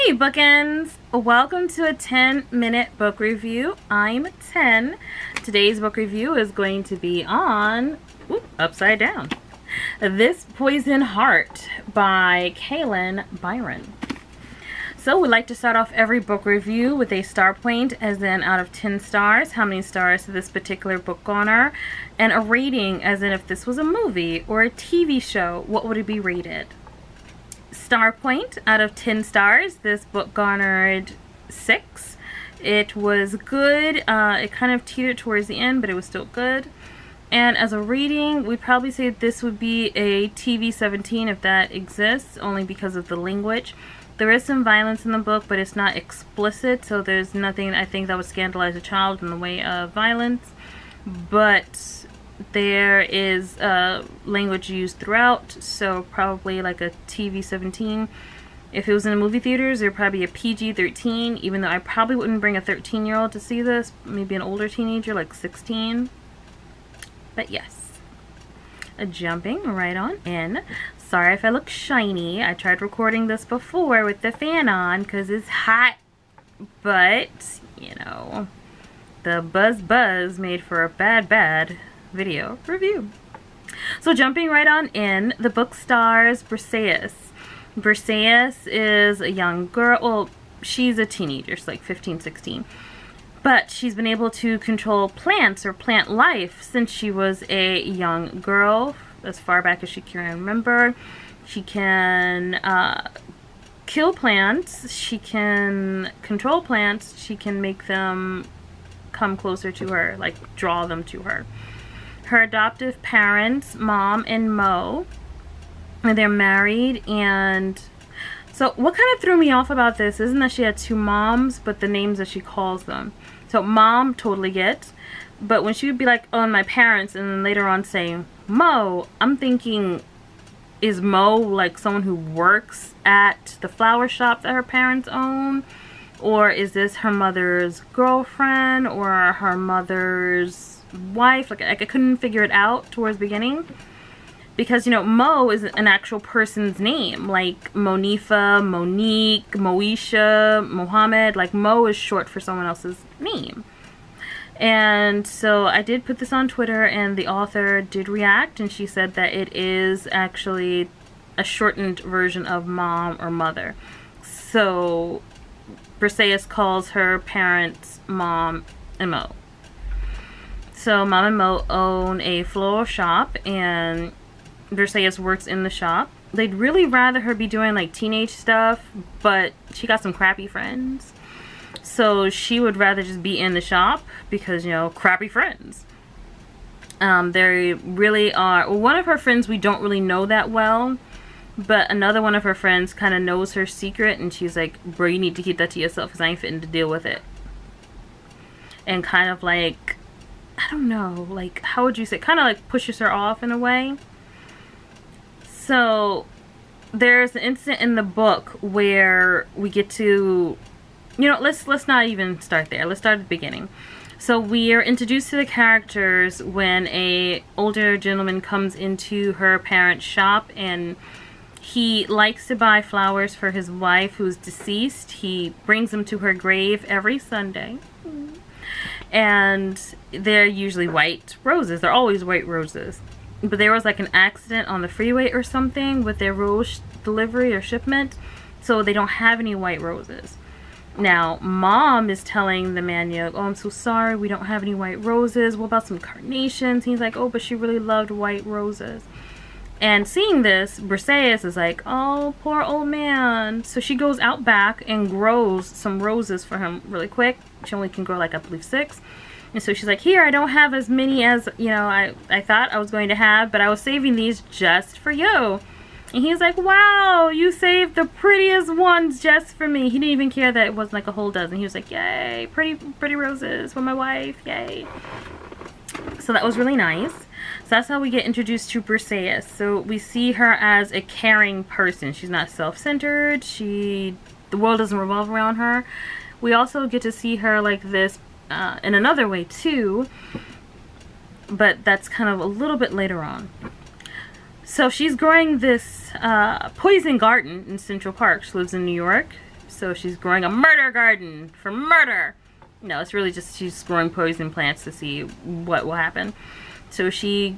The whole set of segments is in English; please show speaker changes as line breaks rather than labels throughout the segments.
Hey Bookends! Welcome to a 10-minute book review. I'm 10. Today's book review is going to be on Upside Down. This Poison Heart by Kalynn Bayron. So we like to start off every book review with a star point, as in out of 10 stars, how many stars to this particular book garner, and a rating, as in if this was a movie or a TV show, what would it be rated? Star point, out of 10 stars, this book garnered 6. It was good. It kind of teetered towards the end, but it was still good. And as a rating, we'd probably say this would be a TV 17 if that exists, only because of the language. There is some violence in the book, but it's not explicit, so there's nothing I think that would scandalize a child in the way of violence. But there is language used throughout, so probably like a TV 17. If it was in the movie theaters, it would probably be a PG-13, even though I probably wouldn't bring a 13-year-old to see this. Maybe an older teenager, like 16. But yes. Jumping right on in. Sorry if I look shiny. I tried recording this before with the fan on because it's hot. But, you know, the buzz made for a bad video review. So jumping right on in, the book stars Briseis. Briseis is a young girl. Well, she's a teenager. She's like 15, 16. But she's been able to control plants or plant life since she was a young girl, as far back as she can remember. She can kill plants. She can control plants. She can make them come closer to her, like draw them to her. Her adoptive parents, Mom and Mo, and they're married. And so what kind of threw me off about this isn't that she had two moms, but the names that she calls them. So Mom, totally get, but when she would be like, oh, my parents, and then later on saying Mo, I'm thinking, is Mo like someone who works at the flower shop that her parents own? Or is this her mother's girlfriend or her mother's wife? Like I couldn't figure it out towards the beginning, because, you know, Mo is an actual person's name, like Monifa, Monique, Moesha, Mohammed. Like Mo is short for someone else's name. And so I did put this on Twitter, and the author did react, and she said that it is actually a shortened version of mom or mother. So Briseis calls her parents Mom and Mo. So Mom and Mo own a floral shop, and Briseis works in the shop. They'd really rather her be doing like teenage stuff, but she got some crappy friends. So she would rather just be in the shop because, you know, crappy friends. They really are. One of her friends we don't really know that well, but another one of her friends kind of knows her secret, and she's like, bro, you need to keep that to yourself because I ain't fitting to deal with it. And kind of like, I don't know, like, how would you say, kind of like pushes her off in a way. So there's an incident in the book where we get to, you know, let's not even start there. Let's start at the beginning. So we are introduced to the characters when a older gentleman comes into her parents' shop, and he likes to buy flowers for his wife who's deceased. He brings them to her grave every Sunday. And they're usually white roses. They're always white roses. But there was like an accident on the freeway or something with their rose delivery or shipment, so they don't have any white roses. Now, Mom is telling the man, you know, oh, I'm so sorry, we don't have any white roses. What about some carnations? He's like, oh, but she really loved white roses. And seeing this, Briseis is like, oh, poor old man. So she goes out back and grows some roses for him really quick. She only can grow like, I believe, 6. And so she's like, here, I don't have as many as, you know, I thought I was going to have, but I was saving these just for you. And he's like, wow, you saved the prettiest ones just for me. He didn't even care that it wasn't like a whole dozen. He was like, yay, pretty roses for my wife, yay. So that was really nice. So that's how we get introduced to Briseis. So we see her as a caring person. She's not self-centered. The world doesn't revolve around her. We also get to see her like this in another way too, but that's kind of a little bit later on. So she's growing this poison garden in Central Park. She lives in New York. So she's growing a murder garden for murder. No, it's really just she's growing poison plants to see what will happen. So she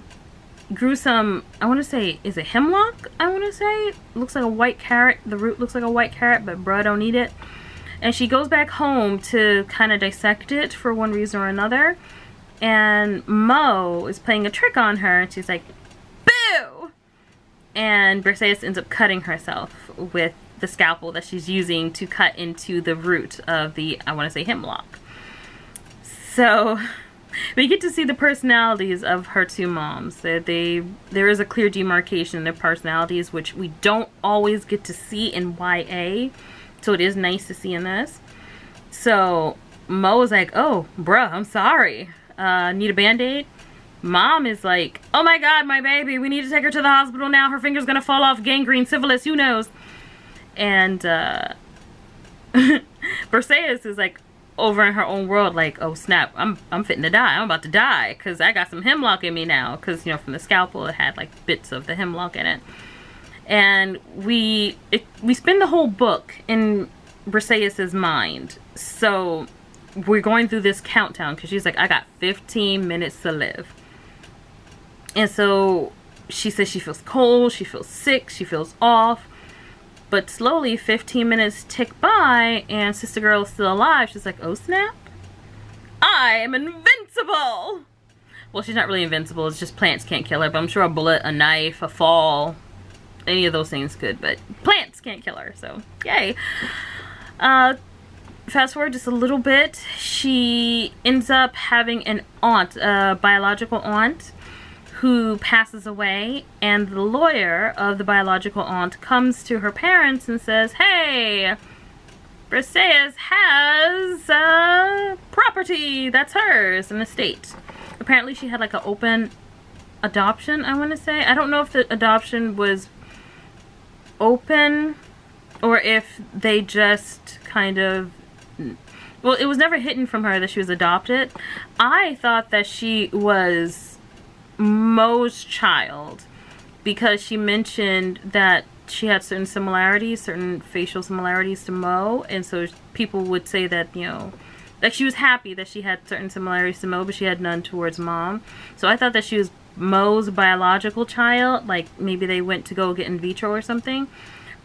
grew some, I want to say, is it hemlock? I want to say. It looks like a white carrot. The root looks like a white carrot, but bruh, don't eat it. And she goes back home to kind of dissect it for one reason or another. And Mo is playing a trick on her, and she's like, boo! And Briseis ends up cutting herself with the scalpel that she's using to cut into the root of the, I want to say, hemlock. So we get to see the personalities of her two moms. There is a clear demarcation in their personalities, which we don't always get to see in YA. So it is nice to see in this. So Mo is like, oh, bruh, I'm sorry. Need a band-aid? Mom is like, oh my god, my baby, we need to take her to the hospital now. Her finger's gonna fall off, gangrene, syphilis, who knows? And Briseis is like over in her own world, like, oh snap, I'm fitting to die. I'm about to die because I got some hemlock in me now. Because, you know, from the scalpel it had like bits of the hemlock in it. And we spend the whole book in Briseis's mind. So we're going through this countdown because she's like, I got 15 minutes to live. And so she says she feels cold, she feels sick, she feels off. But slowly 15 minutes tick by and Sister Girl is still alive. She's like, oh snap, I am invincible. Well, she's not really invincible, it's just plants can't kill her. But I'm sure a bullet, a knife, a fall, any of those things could. But plants can't kill her, so yay. Fast forward just a little bit, she ends up having an aunt, a biological aunt, who passes away, and the lawyer of the biological aunt comes to her parents and says, hey, Briseis has property that's hers, an estate. Apparently she had like an open adoption, I want to say. I don't know if the adoption was open or if they just kind of, well, it was never hidden from her that she was adopted. I thought that she was Mo's child because she mentioned that she had certain similarities, certain facial similarities to Mo, and so people would say that, you know, like she was happy that she had certain similarities to Mo, but she had none towards Mom. So I thought that she was Mo's biological child, like maybe they went to go get in vitro or something,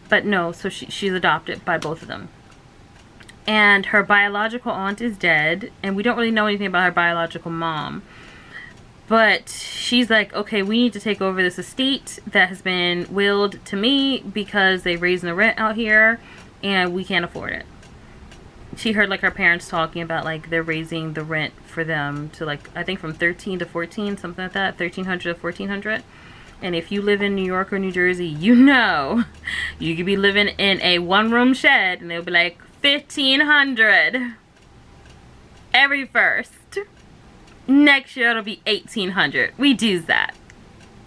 but no, so she's adopted by both of them. And her biological aunt is dead, and we don't really know anything about her biological mom. But she's like, okay, we need to take over this estate that has been willed to me because they're raising the rent out here and we can't afford it. She heard like her parents talking about like they're raising the rent for them to like, I think from 13 to 14, something like that, 1300 to 1400. And if you live in New York or New Jersey, you know, you could be living in a one-room shed and they'll be like 1500 every first. Next year it'll be 1800. We do that.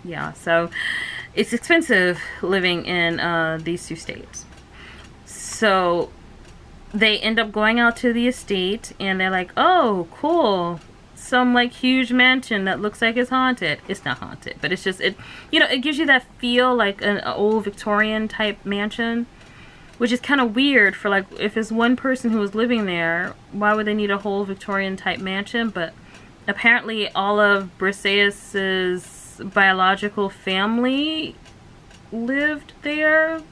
Yeah, so it's expensive living in these two states. So they end up going out to the estate and they're like, oh cool, some like huge mansion that looks like it's haunted. It's not haunted, but it's just, it, you know, it gives you that feel like an old Victorian type mansion, which is kind of weird for like, if it's one person who was living there, why would they need a whole Victorian type mansion? But apparently all of Briseis's biological family lived there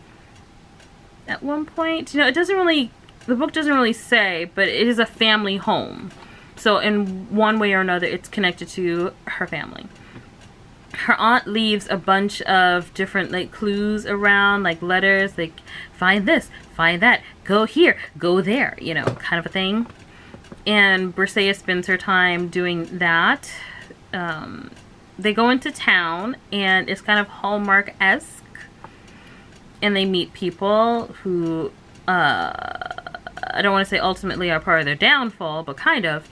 at one point. You know, it doesn't really, the book doesn't really say, but it is a family home. So in one way or another, it's connected to her family. Her aunt leaves a bunch of different like clues around, like letters, like find this, find that, go here, go there, you know, kind of a thing. And Briseis spends her time doing that. They go into town and it's kind of Hallmark-esque. And they meet people who, I don't want to say ultimately are part of their downfall, but kind of.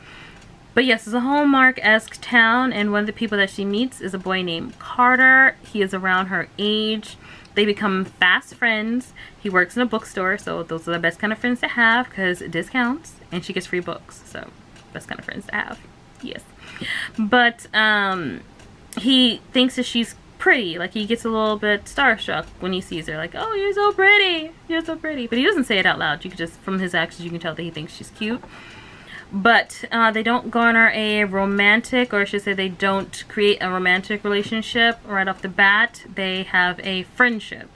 But yes, it's a Hallmark-esque town, and one of the people that she meets is a boy named Carter. He is around her age. They become fast friends. He works in a bookstore, so those are the best kind of friends to have because discounts, and she gets free books, so best kind of friends to have. Yes. But he thinks that she's pretty. Like, he gets a little bit starstruck when he sees her. Like, oh, you're so pretty. You're so pretty. But he doesn't say it out loud. You can just, from his actions, you can tell that he thinks she's cute. But they don't garner a romantic, or I should say they don't create a romantic relationship right off the bat. They have a friendship.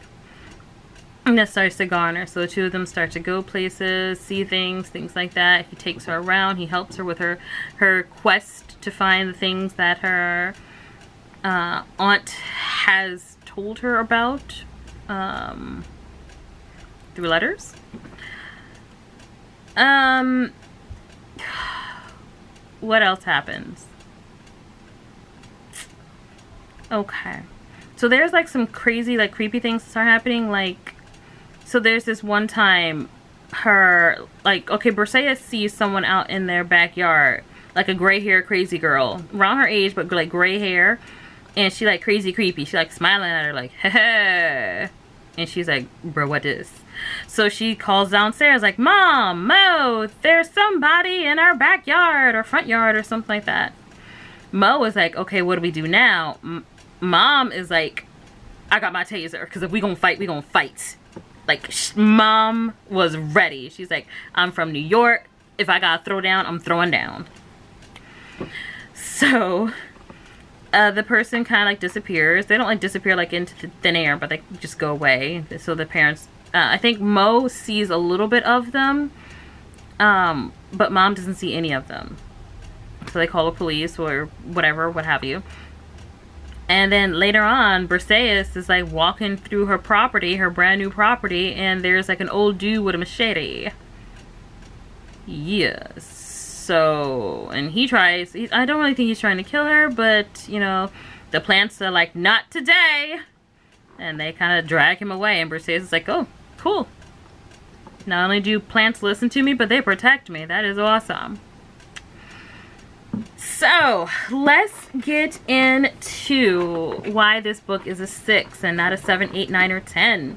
And that starts to garner. So the two of them start to go places, see things like that. He takes her around. He helps her with her quest to find the things that her aunt has told her about through letters. What else happens? Okay. So there's like some crazy, like creepy things start happening. Like, so there's this one time her, like, okay, Briseis sees someone out in their backyard, like a gray hair crazy girl, around her age, but like gray hair. And she like crazy creepy. She like smiling at her like, heh. And she's like, bro, what is? So she calls downstairs like, Mom, Mo, there's somebody in our backyard or front yard or something like that. Mo is like, okay, what do we do now? Mom is like, I got my taser, because if we gonna fight, we gonna fight. Like, Mom was ready. She's like, I'm from New York. If I gotta throw down, I'm throwing down. So the person kind of like disappears. They don't like disappear like into the thin air, but they just go away. So the parents, I think Mo sees a little bit of them, but Mom doesn't see any of them. So they call the police or whatever, what have you. And then later on, Briseis is like walking through her property, her brand new property, and there's like an old dude with a machete. Yes. So, and he tries, I don't really think he's trying to kill her, but, you know, the plants are like, not today. And they kind of drag him away, and Briseis is like, oh, cool. Not only do plants listen to me, but they protect me. That is awesome. So, let's get into why this book is a 6 and not a 7, 8, 9, or 10.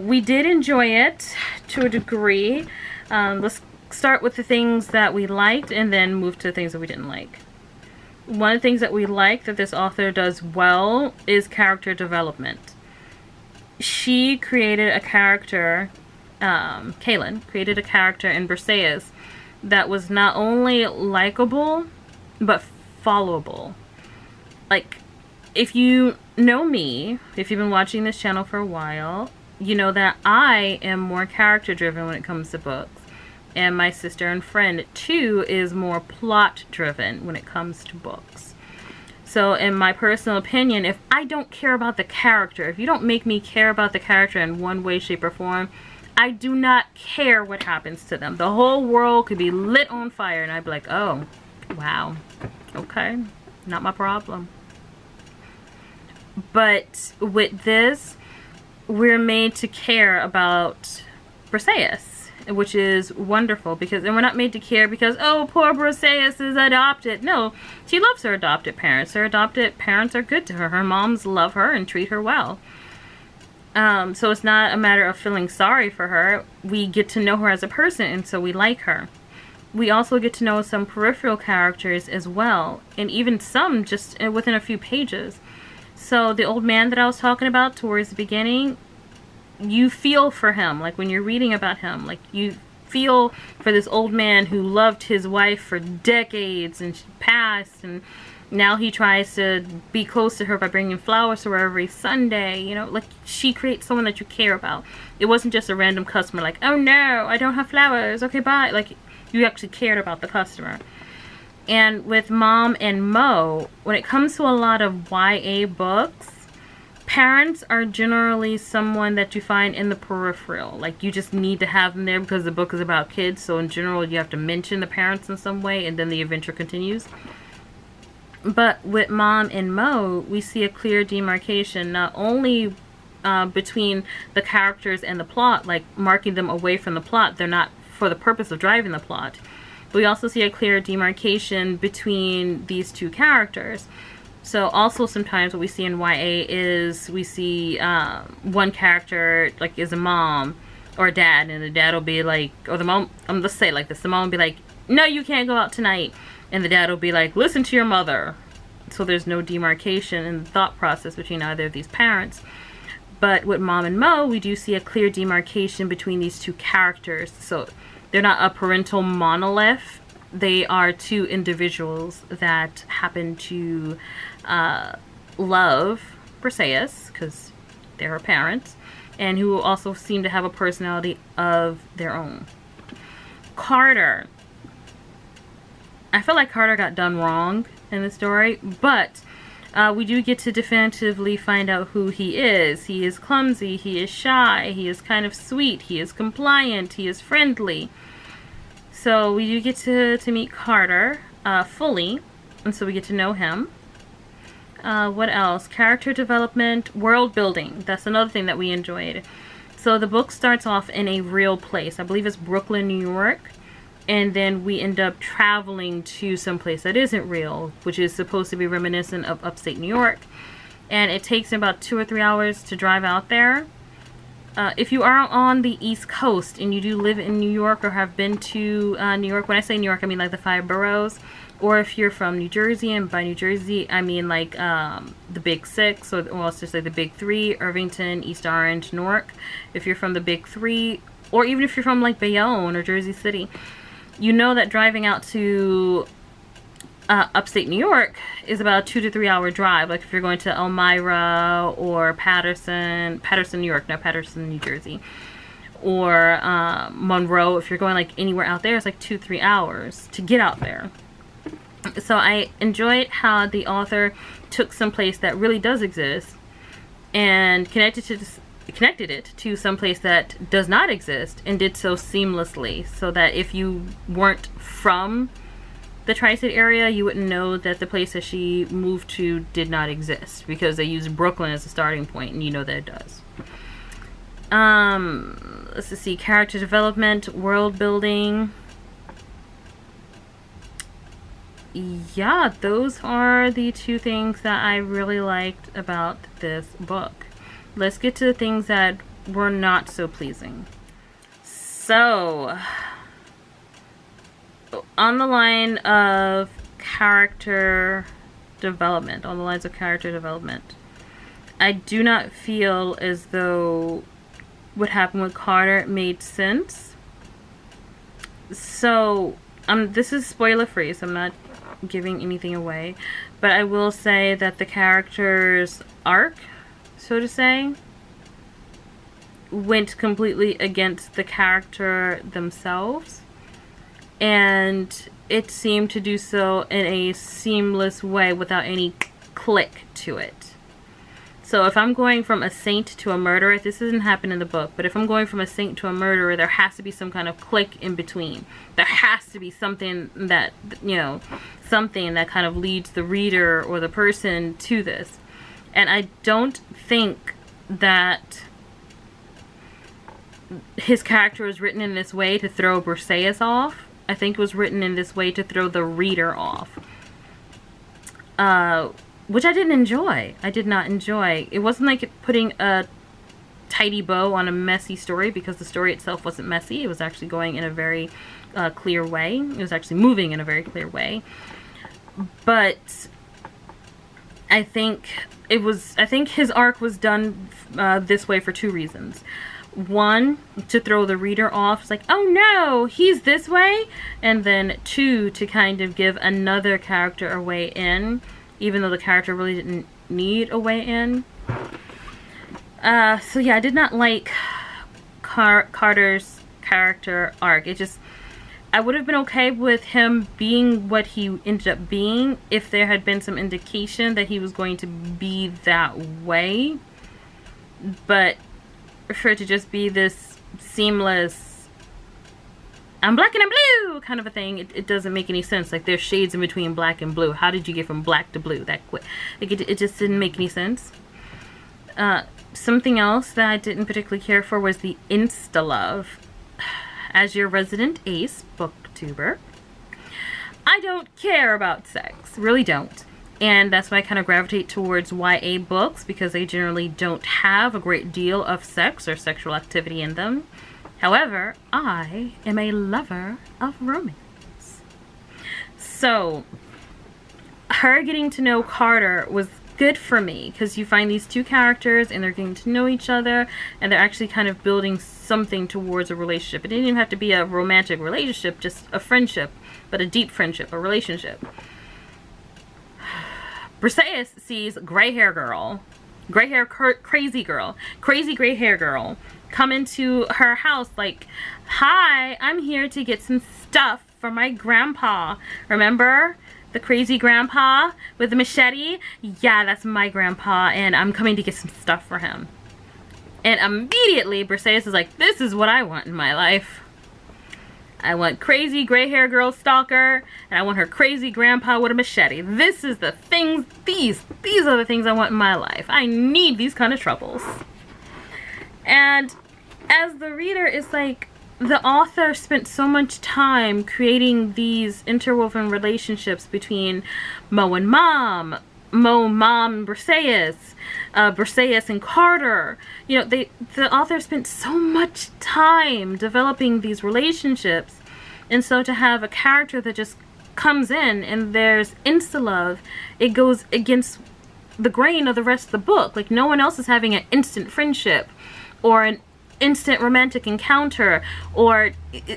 We did enjoy it to a degree. Let's start with the things that we liked and then move to the things that we didn't like. One of the things that we like that this author does well is character development. She created a character, Kalynn created a character in Briseis that was not only likable but followable. Like, if you know me, if you've been watching this channel for a while, you know that I am more character driven when it comes to books. And my sister and friend, too, is more plot driven when it comes to books. So in my personal opinion, if I don't care about the character, if you don't make me care about the character in one way, shape, or form, I do not care what happens to them. The whole world could be lit on fire and I'd be like, oh, wow, okay, not my problem. But with this, we're made to care about Briseis, which is wonderful, because, and we're not made to care because, oh, poor Briseis is adopted. No, she loves her adopted parents. Her adopted parents are good to her. Her moms love her and treat her well. So it's not a matter of feeling sorry for her. We get to know her as a person, and so we like her. We also get to know some peripheral characters as well, and even some just within a few pages. So the old man that I was talking about towards the beginning, you feel for him, like when you're reading about him, like you feel for this old man who loved his wife for decades and she passed, and now he tries to be close to her by bringing flowers to her every Sunday. You know, like, she creates someone that you care about. It wasn't just a random customer like, oh no, I don't have flowers, okay, bye. Like, you actually cared about the customer. And with Mom and Mo, when it comes to a lot of YA books, parents are generally someone that you find in the peripheral. Like, you just need to have them there because the book is about kids, so in general you have to mention the parents in some way and then the adventure continues. But with Mom and Mo, we see a clear demarcation, not only between the characters and the plot, like marking them away from the plot. They're not for the purpose of driving the plot. But we also see a clear demarcation between these two characters. So also sometimes what we see in YA is we see one character like is a mom or a dad, and the dad will be like, or the mom, let's say it like this, the mom will be like, no, you can't go out tonight. And the dad will be like, listen to your mother. so there's no demarcation in the thought process between either of these parents. But with Mom and Mo, we do see a clear demarcation between these two characters. So they're not a parental monolith. They are two individuals that happen to love Briseis, because they're her parents, and who also seem to have a personality of their own. Carter. I feel like Carter got done wrong in the story, but we do get to definitively find out who he is. He is clumsy, he is shy, he is kind of sweet, he is compliant, he is friendly. So we do get to meet Carter fully, and so we get to know him. What else? Character development, world building. That's another thing that we enjoyed. So the book starts off in a real place. I believe it's Brooklyn, New York. And then we end up traveling to some place that isn't real, which is supposed to be reminiscent of upstate New York. And it takes about 2 or 3 hours to drive out there. If you are on the East Coast and you do live in New York or have been to New York, when I say New York, I mean like the 5 boroughs. Or if you're from New Jersey, and by New Jersey, I mean like the Big 6, or let's just say the Big 3, Irvington, East Orange, Newark. If you're from the Big 3, or even if you're from like Bayonne or Jersey City, you know that driving out to upstate New York is about a 2 to 3 hour drive. Like if you're going to Elmira or Patterson, New York, not Patterson, New Jersey, or Monroe. If you're going like anywhere out there, it's like 2-3 hours to get out there. So I enjoyed how the author took some place that really does exist and connected it to some place that does not exist, and did so seamlessly, so that if you weren't from the Tri-State area, you wouldn't know that the place that she moved to did not exist, because they used Brooklyn as a starting point, and you know that it does. Let's just see, character development, world building. Yeah, those are the 2 things that I really liked about this book. Let's get to the things that were not so pleasing. So, on the line of character development, I do not feel as though what happened with Carter made sense. So, this is spoiler free, so I'm not giving anything away, but I will say that the character's arc, so to say, went completely against the character themselves, and it seemed to do so in a seamless way without any click to it. So if I'm going from a saint to a murderer, this doesn't happen in the book, but if I'm going from a saint to a murderer, there has to be some kind of click in between. There has to be something that, you know, something that kind of leads the reader or the person to this. And I don't think that his character was written in this way to throw Briseis off. I think it was written in this way to throw the reader off. Which I didn't enjoy. I did not enjoy. It wasn't like putting a tidy bow on a messy story, because the story itself wasn't messy. It was actually going in a very clear way. It was actually moving in a very clear way. But I think his arc was done this way for 2 reasons. 1, to throw the reader off. It's like, oh no, he's this way. And then 2, to kind of give another character a way in, even though the character really didn't need a way in. So yeah, I did not like Carter's character arc. It just, I would have been okay with him being what he ended up being if there had been some indication that he was going to be that way. But for it to just be this seamless, I'm black and I'm blue kind of a thing, it doesn't make any sense. Like, there's shades in between black and blue. How did you get from black to blue that quick? Like, it just didn't make any sense. Something else that I didn't particularly care for was the insta-love. As your resident ace booktuber, I don't care about sex. Really don't. And that's why I kind of gravitate towards YA books, because they generally don't have a great deal of sex or sexual activity in them. However, I am a lover of romance. So, her getting to know Carter was good for me, because you find these two characters and they're getting to know each other and they're actually kind of building something towards a relationship. It didn't even have to be a romantic relationship, just a friendship, but a deep friendship, a relationship. Briseis sees crazy gray hair girl come into her house like, hi, I'm here to get some stuff for my grandpa. Remember? The crazy grandpa with the machete? Yeah, that's my grandpa, and I'm coming to get some stuff for him. And immediately, Briseis is like, this is what I want in my life. I want crazy gray hair girl stalker, and I want her crazy grandpa with a machete. This is the things, these are the things I want in my life. I need these kind of troubles. And as the reader, it's like, the author spent so much time creating these interwoven relationships between Mo and Mom, Mom and Briseis, Briseis and Carter. You know, the author spent so much time developing these relationships, and so to have a character that just comes in and there's insta-love, it goes against the grain of the rest of the book. Like, no one else is having an instant friendship or an instant romantic encounter, or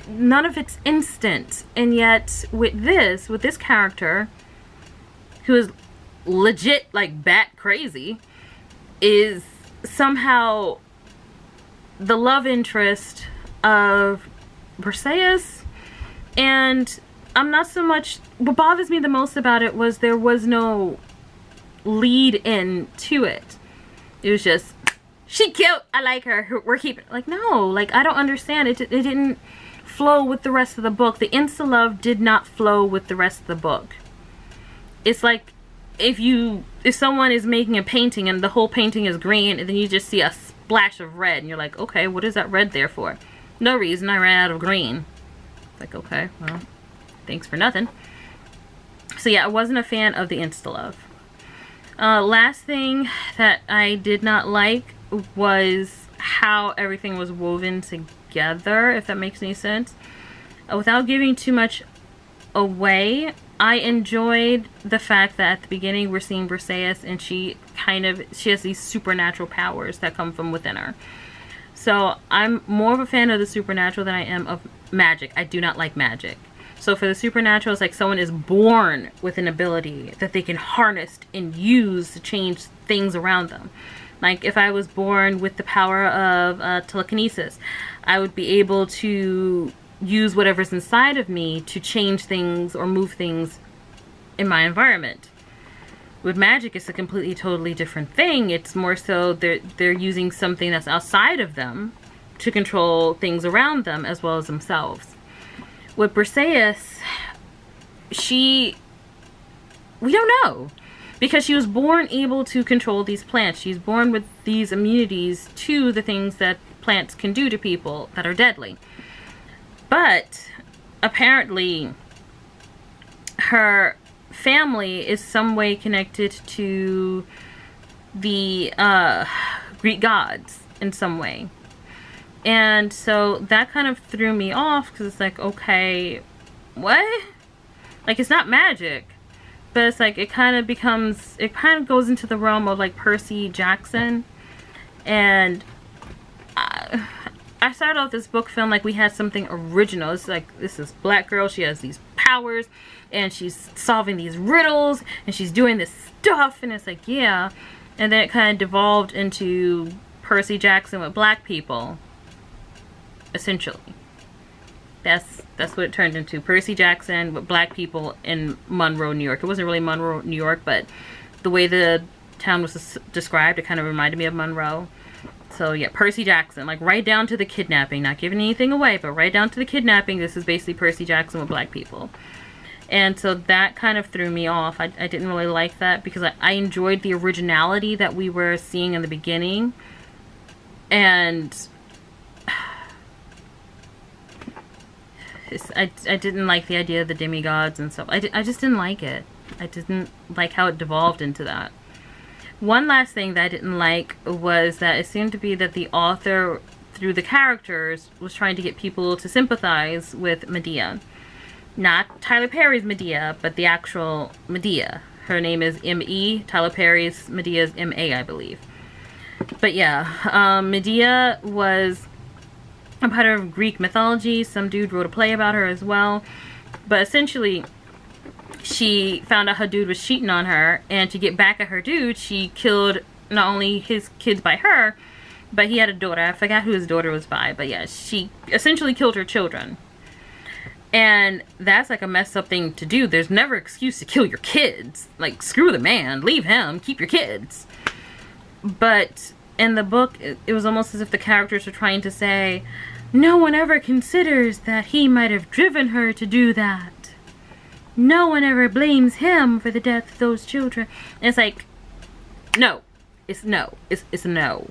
none of it's instant. And yet with this character, who is legit like bat crazy, is somehow the love interest of Briseis. And I'm not so much, what bothers me the most about it was there was no lead in to it. It was just, she cute, I like her, we're keeping, like, no, like, I don't understand. It didn't flow with the rest of the book. The insta love did not flow with the rest of the book. It's like if someone is making a painting and the whole painting is green, and then you just see a splash of red and you're like, okay, what is that red there for? No reason, I ran out of green. It's like, okay, well, thanks for nothing. So yeah, I wasn't a fan of the insta love. Last thing that I did not like was how everything was woven together, if that makes any sense. Without giving too much away, I enjoyed the fact that at the beginning we're seeing Briseis, and she has these supernatural powers that come from within her. So I'm more of a fan of the supernatural than I am of magic. I do not like magic. So for the supernatural, it's like someone is born with an ability that they can harness and use to change things around them. Like if I was born with the power of telekinesis, I would be able to use whatever's inside of me to change things or move things in my environment. With magic, it's a completely, totally different thing. It's more so they're using something that's outside of them to control things around them as well as themselves. With Briseis, we don't know. Because she was born able to control these plants. She's born with these immunities to the things that plants can do to people that are deadly. But apparently her family is some way connected to the Greek gods in some way. And so that kind of threw me off, because it's like, okay, what? Like, it's not magic. But it's like, it kind of goes into the realm of like Percy Jackson. And I started off this book feeling like we had something original. It's like, this is black girl, she has these powers, and she's solving these riddles, and she's doing this stuff, and it's like, yeah. And then it kind of devolved into Percy Jackson with black people, essentially. That's what it turned into. Percy Jackson with black people in Monroe, New York. It wasn't really Monroe, New York, but the way the town was described, it kind of reminded me of Monroe. So yeah, Percy Jackson, like right down to the kidnapping. Not giving anything away, but right down to the kidnapping, this is basically Percy Jackson with black people. And so that kind of threw me off. I didn't really like that, because I enjoyed the originality that we were seeing in the beginning. And I didn't like the idea of the demigods and stuff. I just didn't like it. I didn't like how it devolved into that. One last thing that I didn't like was that it seemed to be that the author, through the characters, was trying to get people to sympathize with Medea. Not Tyler Perry's Medea, but the actual Medea Her name is M.E. Tyler Perry's Medea's M.A., I believe. But yeah, Medea was a part of Greek mythology. Some dude wrote a play about her as well. But essentially, she found out her dude was cheating on her, and to get back at her dude, she killed not only his kids by her, but he had a daughter. I forgot who his daughter was by, but yeah, she essentially killed her children. And that's like a messed up thing to do. There's never an excuse to kill your kids. Like, screw the man, leave him, keep your kids. But in the book, it was almost as if the characters were trying to say, no one ever considers that he might have driven her to do that. No one ever blames him for the death of those children. And it's like, no. It's no. It's a no.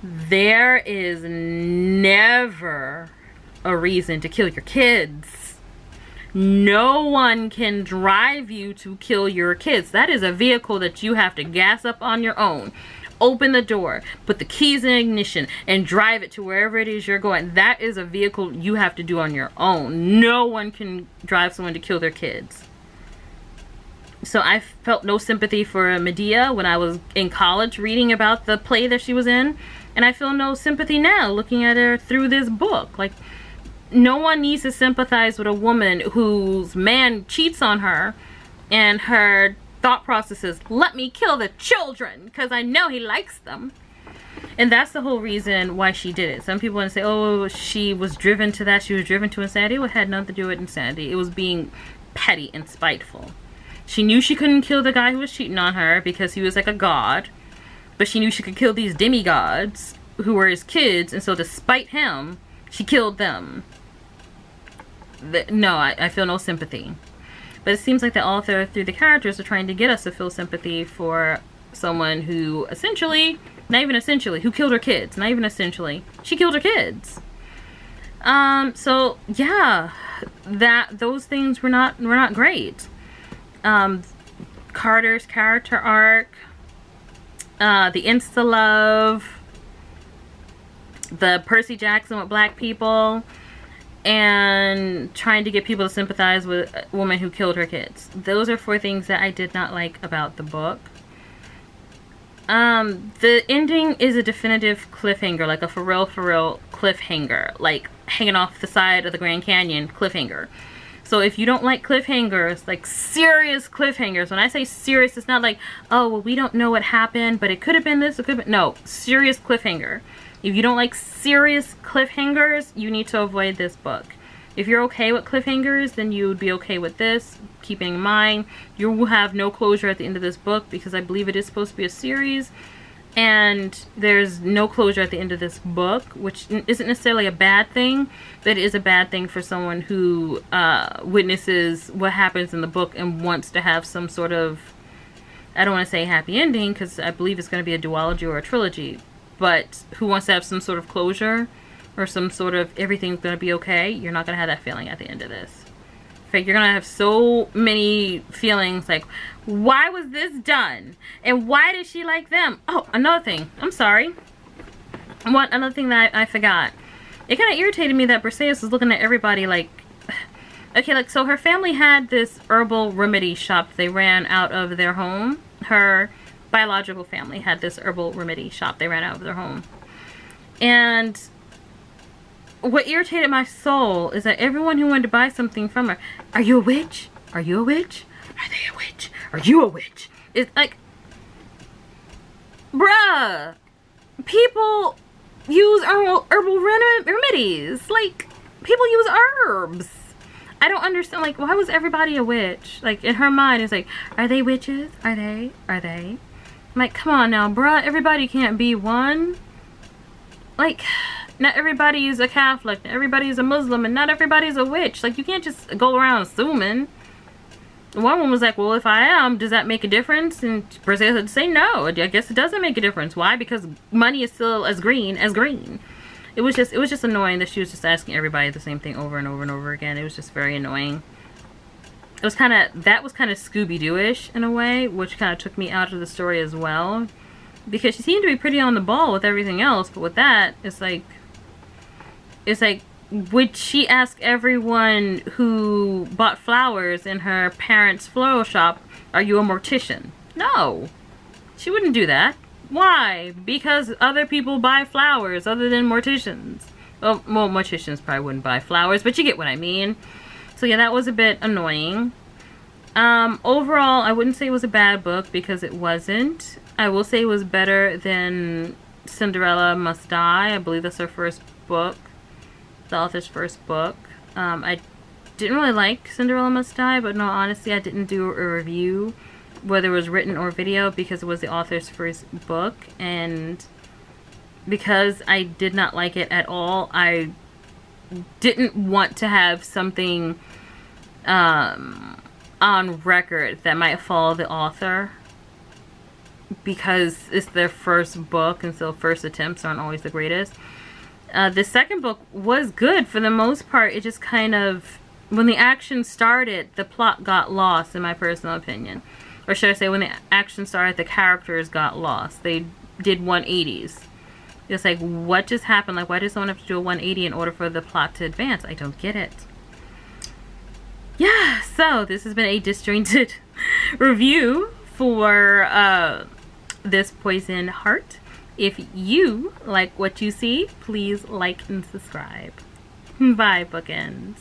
There is never a reason to kill your kids. No one can drive you to kill your kids. That is a vehicle that you have to gas up on your own. Open the door, put the keys in ignition, and drive it to wherever it is you're going. That is a vehicle you have to do on your own. No one can drive someone to kill their kids. So I felt no sympathy for Medea when I was in college reading about the play that she was in. And I feel no sympathy now looking at her through this book. Like, no one needs to sympathize with a woman whose man cheats on her and her thought process is, let me kill the children because I know he likes them. And that's the whole reason why she did it. Some people want to say, oh, she was driven to that. She was driven to insanity. It had nothing to do with insanity. It was being petty and spiteful. She knew she couldn't kill the guy who was cheating on her because he was like a god. But she knew she could kill these demigods who were his kids. And so to spite him, she killed them. No, I feel no sympathy. But it seems like the author, through the characters, are trying to get us to feel sympathy for someone who essentially, not even essentially, who killed her kids. Not even essentially. She killed her kids. So yeah, those things were not great. Carter's character arc, the insta-love, the Percy Jackson with black people, and trying to get people to sympathize with a woman who killed her kids. Those are 4 things that I did not like about the book. The ending is a definitive cliffhanger, like a for real cliffhanger, like hanging off the side of the Grand Canyon cliffhanger. So if you don't like cliffhangers, like serious cliffhangers, when I say serious, it's not like, oh, well, we don't know what happened, but it could have been this, it could have been, no, serious cliffhanger. If you don't like serious cliffhangers, you need to avoid this book. If you're okay with cliffhangers, then you would be okay with this. Keeping in mind, you will have no closure at the end of this book because I believe it is supposed to be a series. And there's no closure at the end of this book, which isn't necessarily a bad thing, but it is a bad thing for someone who witnesses what happens in the book and wants to have some sort of, I don't want to say happy ending because I believe it's going to be a duology or a trilogy, but who wants to have some sort of closure or some sort of everything's going to be okay. You're not going to have that feeling at the end of this. In fact, you're going to have so many feelings like, why was this done? And why did she like them? Oh, another thing. I'm sorry. Another thing that I forgot. It kind of irritated me that Briseis was looking at everybody like, okay, like, so her family had this herbal remedy shop they ran out of their home. Her biological family had this herbal remedy shop they ran out of their home. And what irritated my soul is that everyone who wanted to buy something from her, are you a witch? Are you a witch? Are they a witch? Are you a witch? It's like, bruh, people use herbal remedies. Like, people use herbs. I don't understand, like, why was everybody a witch? Like, in her mind, it's like, are they witches? Are they? Are they? I'm like, come on now, bruh, everybody can't be one. Like, not everybody is a Catholic, not everybody is a Muslim, and not everybody's a witch. Like, you can't just go around assuming. One woman was like, well, if I am, does that make a difference? And Briseis would say, no, I guess it doesn't make a difference. Why? Because money is still as green as green. It was just annoying that she was just asking everybody the same thing over and over and over again. It was just very annoying. It was that was kind of Scooby-Doo-ish in a way, which kind of took me out of the story as well. Because she seemed to be pretty on the ball with everything else, but with that, it's like, would she ask everyone who bought flowers in her parents' floral shop, are you a mortician? No, she wouldn't do that. Why? Because other people buy flowers other than morticians. Well, morticians probably wouldn't buy flowers, but you get what I mean. So yeah, that was a bit annoying. Overall, I wouldn't say it was a bad book because it wasn't. I will say it was better than Cinderella Must Die. I believe that's her first book. The author's first book. I didn't really like Cinderella Must Die, but no, honestly, I didn't do a review, whether it was written or video, because it was the author's first book, and because I did not like it at all, I didn't want to have something on record that might follow the author, because it's their first book, and so first attempts aren't always the greatest. The second book was good for the most part. It just kind of, when the action started, the plot got lost, in my personal opinion. Or should I say, when the action started, the characters got lost. They did 180s. It's like, what just happened? Like, why does someone have to do a 180 in order for the plot to advance? I don't get it. Yeah, so this has been a disjointed review for this Poison Heart. If you like what you see, please like and subscribe. Bye, Bookends.